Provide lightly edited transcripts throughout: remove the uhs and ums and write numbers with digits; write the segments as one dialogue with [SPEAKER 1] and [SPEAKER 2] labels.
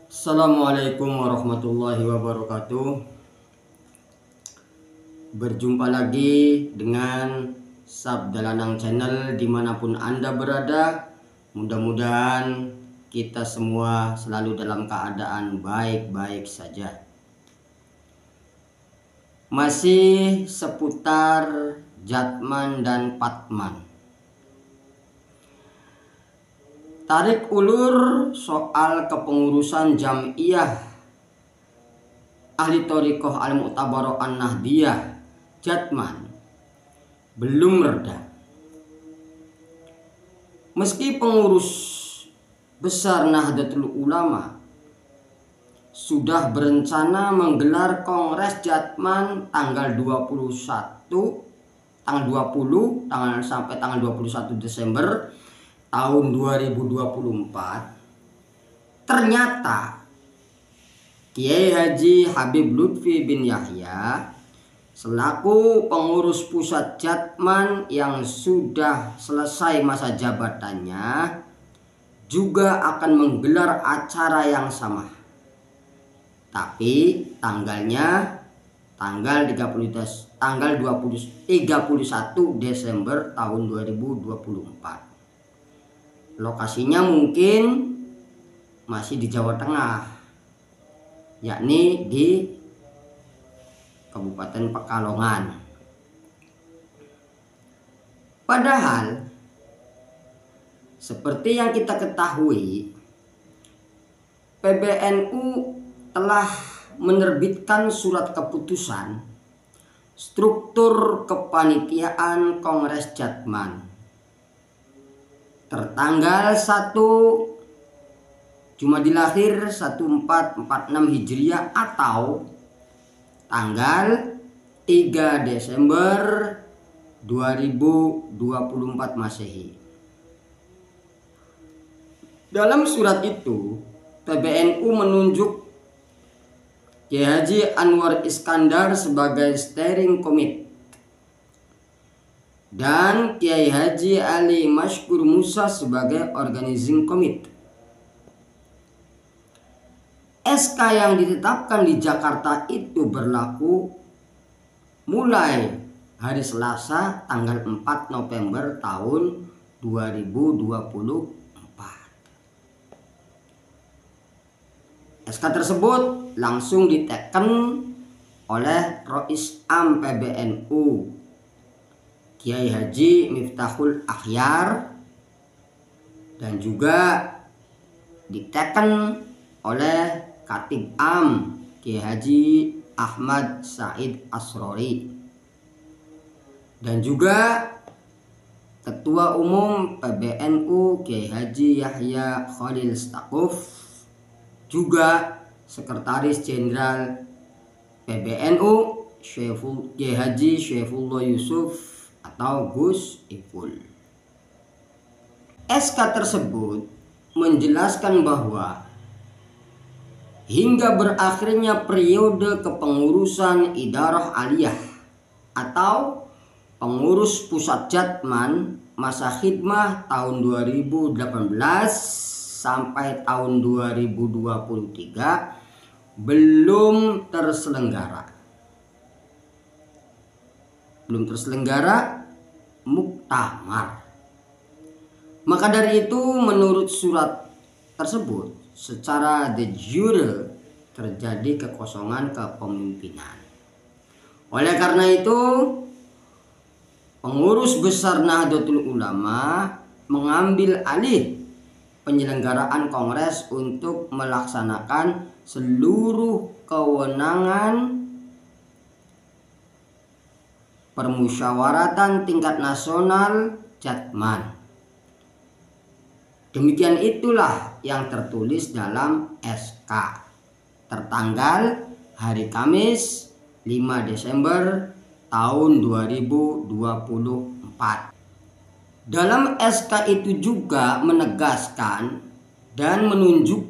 [SPEAKER 1] Assalamualaikum warahmatullahi wabarakatuh. Berjumpa lagi dengan Sabda Lanang Channel dimanapun Anda berada. Mudah-mudahan kita semua selalu dalam keadaan baik-baik saja. Masih seputar Jatman dan Patman. Tarik ulur soal kepengurusan Jam'iyah Ahli Thoriqoh Al-Mu'tabaroh An-Nahdiyah Jatman belum reda. Meski pengurus besar Nahdlatul Ulama sudah berencana menggelar Kongres Jatman tanggal 20 sampai tanggal 21 Desember tahun 2024, ternyata Kiai Haji Habib Lutfi bin Yahya selaku pengurus pusat Jatman yang sudah selesai masa jabatannya juga akan menggelar acara yang sama, tapi tanggalnya tanggal 31 Desember tahun 2024. Lokasinya mungkin masih di Jawa Tengah, yakni di Kabupaten Pekalongan. Padahal seperti yang kita ketahui, PBNU telah menerbitkan surat keputusan struktur kepanitiaan Kongres Jatman tertanggal 1 Jumadil Akhir 1446 Hijriah atau tanggal 3 Desember 2024 Masehi. Dalam surat itu, PBNU menunjuk Kiai Haji Anwar Iskandar sebagai steering committee dan Kiai Haji Ali Mashkur Musa sebagai organizing committee. SK yang ditetapkan di Jakarta itu berlaku mulai hari Selasa tanggal 4 November tahun 2024. SK tersebut langsung diteken oleh Rois Am PBNU Kiai Haji Miftahul Akhyar dan juga diteken oleh Khatib Am Kiai Haji Ahmad Said Asrori dan juga Ketua Umum PBNU Kiai Haji Yahya Khalil Stakuf, juga Sekretaris Jenderal PBNU Kiai Haji Syaifullah Yusuf atau Gus Ipul. SK tersebut menjelaskan bahwa hingga berakhirnya periode kepengurusan Idarah Aliyah atau pengurus pusat Jatman masa khidmah tahun 2018 sampai tahun 2023 belum terselenggara muktamar. Maka dari itu menurut surat tersebut secara de jure terjadi kekosongan kepemimpinan. Oleh karena itu pengurus besar Nahdlatul Ulama mengambil alih penyelenggaraan kongres untuk melaksanakan seluruh kewenangan permusyawaratan tingkat nasional Jatman. Demikian itulah yang tertulis dalam SK tertanggal hari Kamis 5 Desember tahun 2024. Dalam SK itu juga menegaskan dan menunjuk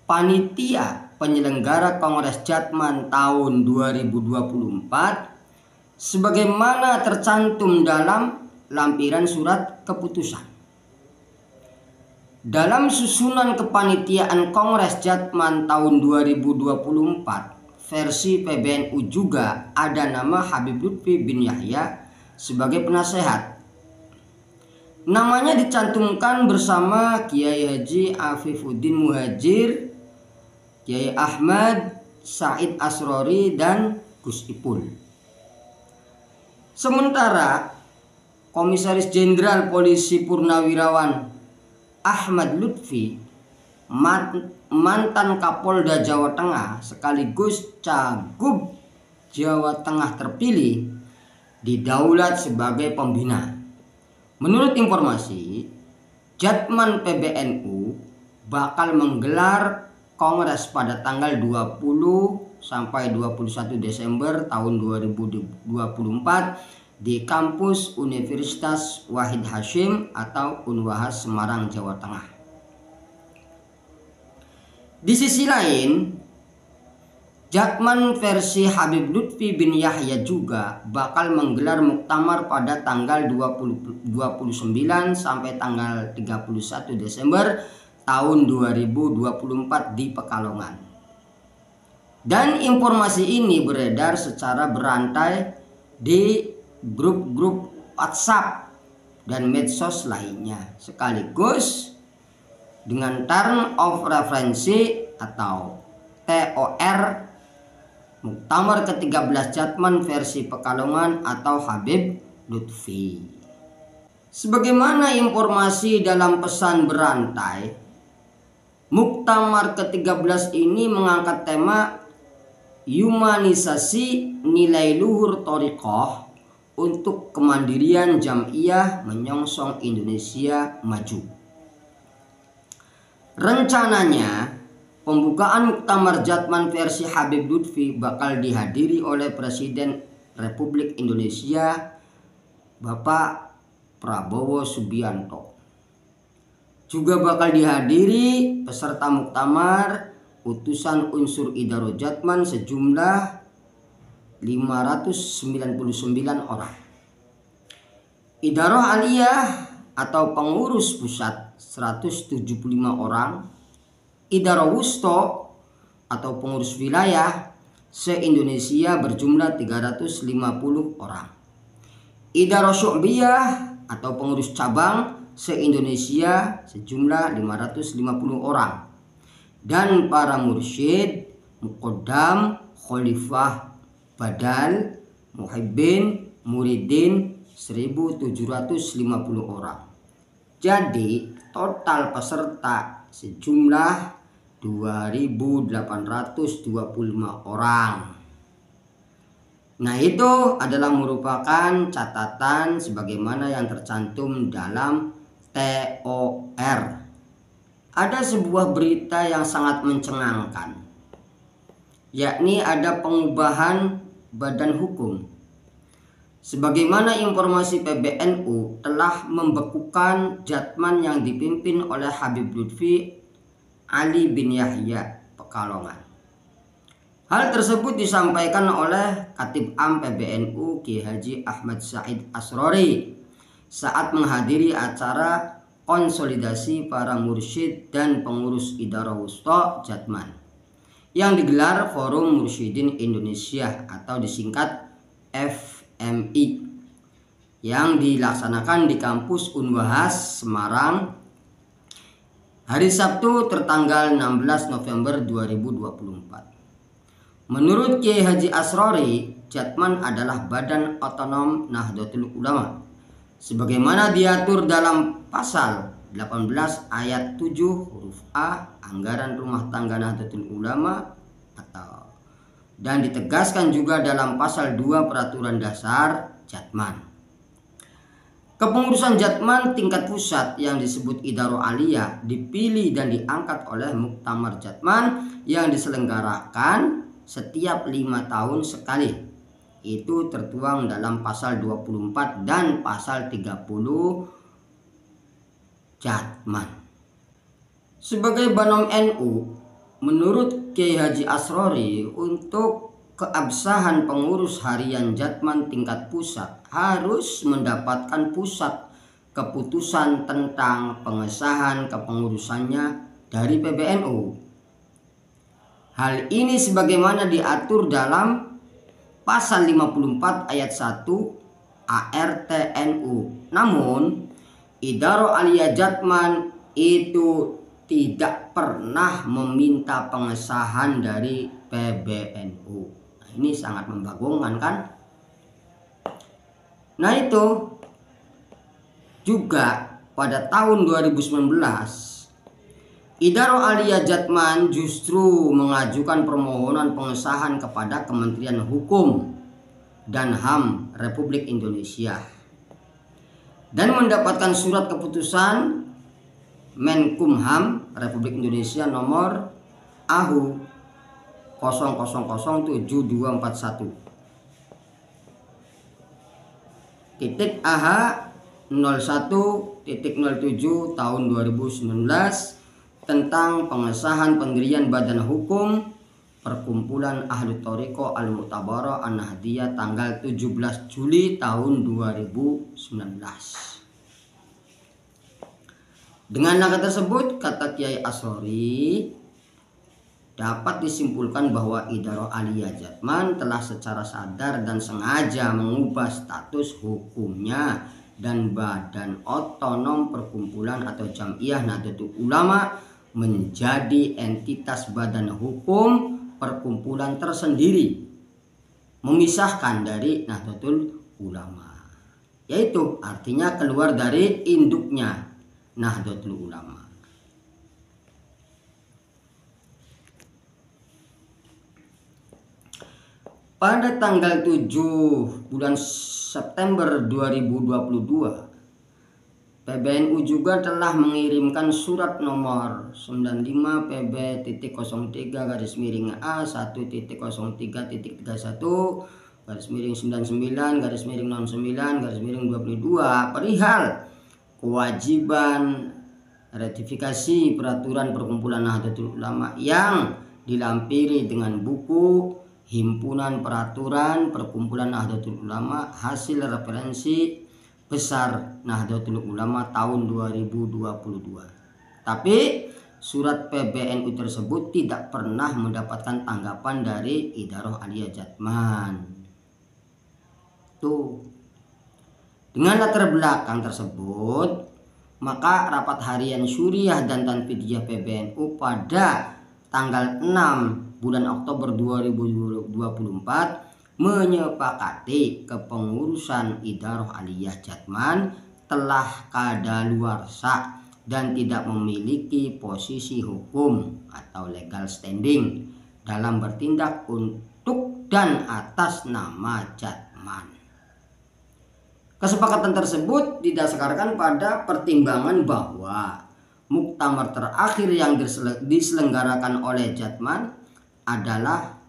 [SPEAKER 1] panitia penyelenggara Kongres Jatman tahun 2024 sebagaimana tercantum dalam lampiran surat keputusan. Dalam susunan kepanitiaan Kongres Jatman tahun 2024 versi PBNU juga ada nama Habib Lutfi bin Yahya sebagai penasehat. Namanya dicantumkan bersama Kiai Haji Afifuddin Muhajir, Kiai Ahmad Said Asrori, dan Gus Ipul. Sementara Komisaris Jenderal Polisi Purnawirawan Ahmad Lutfi, mantan Kapolda Jawa Tengah sekaligus Cagup Jawa Tengah terpilih, didaulat sebagai pembina. Menurut informasi, Jatman PBNU bakal menggelar kongres pada tanggal 20 sampai 21 Desember tahun 2024 di kampus Universitas Wahid Hasyim atau Unwahas Semarang, Jawa Tengah. Di sisi lain, Jatman versi Habib Lutfi bin Yahya juga bakal menggelar muktamar pada tanggal 29 sampai tanggal 31 Desember tahun 2024 di Pekalongan. Dan informasi ini beredar secara berantai di grup-grup WhatsApp dan medsos lainnya, sekaligus dengan term of referensi atau TOR Muktamar ke-13 Jatman versi Pekalongan atau Habib Lutfi. Sebagaimana informasi dalam pesan berantai, Muktamar ke-13 ini mengangkat tema humanisasi nilai luhur thariqah untuk kemandirian Jam'iyah menyongsong Indonesia maju. Rencananya, pembukaan Muktamar Jatman versi Habib Lutfi bakal dihadiri oleh Presiden Republik Indonesia Bapak Prabowo Subianto. Juga bakal dihadiri peserta Muktamar utusan unsur Idaro Jatman sejumlah 599 orang. Idaroh Aliyah atau pengurus pusat 175 orang. Idaroh Wusto atau pengurus wilayah se-Indonesia berjumlah 350 orang. Idaroh Syu'biyah atau pengurus cabang se-Indonesia sejumlah 550 orang. Dan para mursyid, muqaddam, khalifah, badal, muhibbin, muridin 1750 orang. Jadi total peserta sejumlah 2.825 orang. Nah, itu adalah merupakan catatan sebagaimana yang tercantum dalam TOR. Ada sebuah berita yang sangat mencengangkan, yakni ada pengubahan badan hukum. Sebagaimana informasi PBNU telah membekukan Jatman yang dipimpin oleh Habib Lutfi Ali bin Yahya Pekalongan. Hal tersebut disampaikan oleh Khatib Am PBNU Kiai Haji Ahmad Said Asrori saat menghadiri acara konsolidasi para mursyid dan pengurus Idarah Wusta Jatman yang digelar Forum Mursyidin Indonesia atau disingkat FMI yang dilaksanakan di kampus Unwahas Semarang hari Sabtu tertanggal 16 November 2024. Menurut Kiai Haji Asrori, Jatman adalah badan otonom Nahdlatul Ulama sebagaimana diatur dalam pasal 18 ayat 7 huruf A Anggaran Rumah Tangga Nahdlatul Ulama dan ditegaskan juga dalam pasal 2 Peraturan Dasar Jatman. Kepengurusan Jatman tingkat pusat yang disebut Idaroh Aliyah dipilih dan diangkat oleh Muktamar Jatman yang diselenggarakan setiap 5 tahun sekali. Itu tertuang dalam pasal 24 dan pasal 30 Jatman. Sebagai Banom NU, menurut Kiai Haji Asrori, untuk keabsahan pengurus harian Jatman tingkat pusat harus mendapatkan pusat keputusan tentang pengesahan kepengurusannya dari PBNU. Hal ini sebagaimana diatur dalam pasal 54 ayat 1 ART-NU. Namun, Idharah Aliyah Jatman itu tidak pernah meminta pengesahan dari PBNU. Nah, ini sangat membagongkan kan? Nah, itu juga pada tahun 2019 Idharah Aliyah Jatman justru mengajukan permohonan pengesahan kepada Kementerian Hukum dan HAM Republik Indonesia dan mendapatkan surat keputusan Menkumham Republik Indonesia nomor AHU 000241 AH 01.07 tahun 2019 tentang pengesahan pendirian Badan Hukum Perkumpulan Ahlu Thoriqah Al-Mu'tabarah An-Nahdiyah tanggal 17 Juli tahun 2019. Dengan naga tersebut, kata Kiai Asrori, dapat disimpulkan bahwa Idharah Aliyah Jatman telah secara sadar dan sengaja mengubah status hukumnya dan Badan Otonom Perkumpulan atau Jam'iyah Nahdlatul Ulama menjadi entitas badan hukum perkumpulan tersendiri, memisahkan dari Nahdlatul Ulama, yaitu artinya keluar dari induknya Nahdlatul Ulama. Pada tanggal 7 bulan September 2022, PBNU juga telah mengirimkan surat nomor 95 PB.01.01.99/99/09/22 perihal kewajiban ratifikasi peraturan Perkumpulan Nahdlatul Ulama yang dilampiri dengan buku Himpunan Peraturan Perkumpulan Nahdlatul Ulama hasil referensi besar Nahdlatul Ulama tahun 2022. Tapi surat PBNU tersebut tidak pernah mendapatkan tanggapan dari Idharah Aliyah Jatman. Tuh. Dengan latar belakang tersebut, maka rapat harian Syuriah dan Tanfidiyah PBNU pada tanggal 6 bulan Oktober 2024 menyepakati kepengurusan Idharah Aliyah Jatman telah kadaluarsa dan tidak memiliki posisi hukum atau legal standing dalam bertindak untuk dan atas nama Jatman. Kesepakatan tersebut didasarkan pada pertimbangan bahwa muktamar terakhir yang diselenggarakan oleh Jatman adalah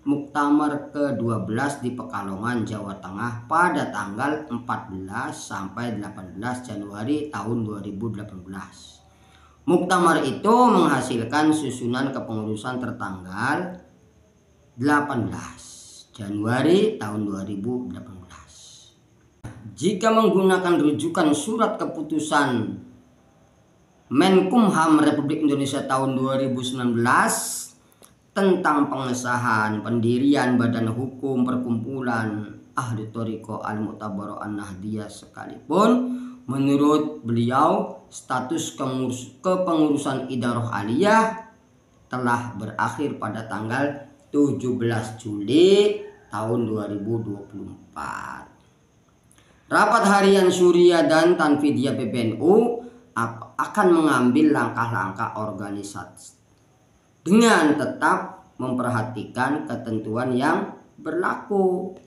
[SPEAKER 1] Muktamar ke-12 di Pekalongan, Jawa Tengah pada tanggal 14 sampai 18 Januari tahun 2018. Muktamar itu menghasilkan susunan kepengurusan tertanggal 18 Januari tahun 2018. Jika menggunakan rujukan surat keputusan Menkumham Republik Indonesia tahun 2019 tentang pengesahan pendirian Badan Hukum Perkumpulan Ahlu Thoriqah Al-Mu'tabarah An-Nahdiyah sekalipun, menurut beliau status kepengurusan Idharah Aliyah telah berakhir pada tanggal 17 Juli tahun 2024. Rapat harian Syuriah dan Tanfidiyah PBNU akan mengambil langkah-langkah organisasi dengan tetap memperhatikan ketentuan yang berlaku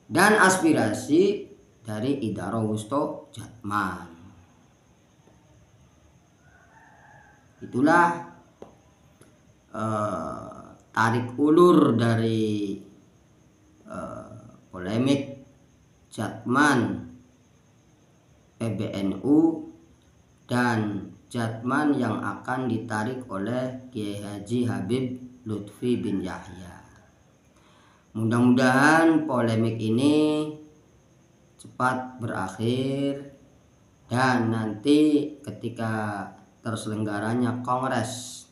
[SPEAKER 1] dan aspirasi dari Idharah Wusto Jatman. Itulah tarik ulur dari polemik Jatman PBNU dan Jatman yang akan ditarik oleh Kiai Haji Habib Lutfi bin Yahya. Mudah-mudahan polemik ini cepat berakhir Dan nanti ketika terselenggaranya Kongres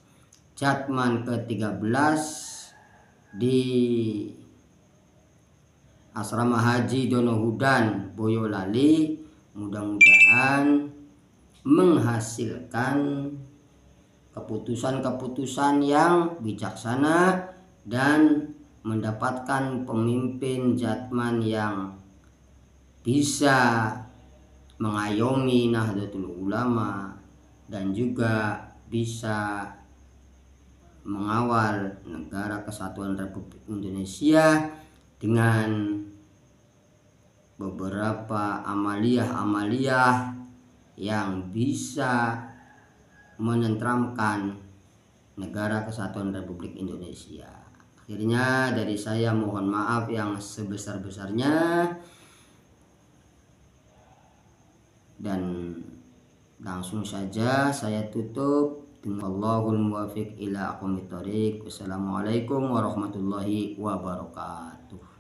[SPEAKER 1] Jatman ke-13 di Asrama Haji Donohudan Boyolali, mudah-mudahan menghasilkan keputusan-keputusan yang bijaksana dan mendapatkan pemimpin Jatman yang bisa mengayomi Nahdlatul Ulama dan juga bisa mengawal Negara Kesatuan Republik Indonesia dengan beberapa amaliyah-amaliyah yang bisa menenteramkan Negara Kesatuan Republik Indonesia. Akhirnya dari saya mohon maaf yang sebesar-besarnya, dan langsung saja saya tutup dengan Allahul muwafiq ila aqwamit thoriq. Wassalamualaikum warahmatullahi wabarakatuh.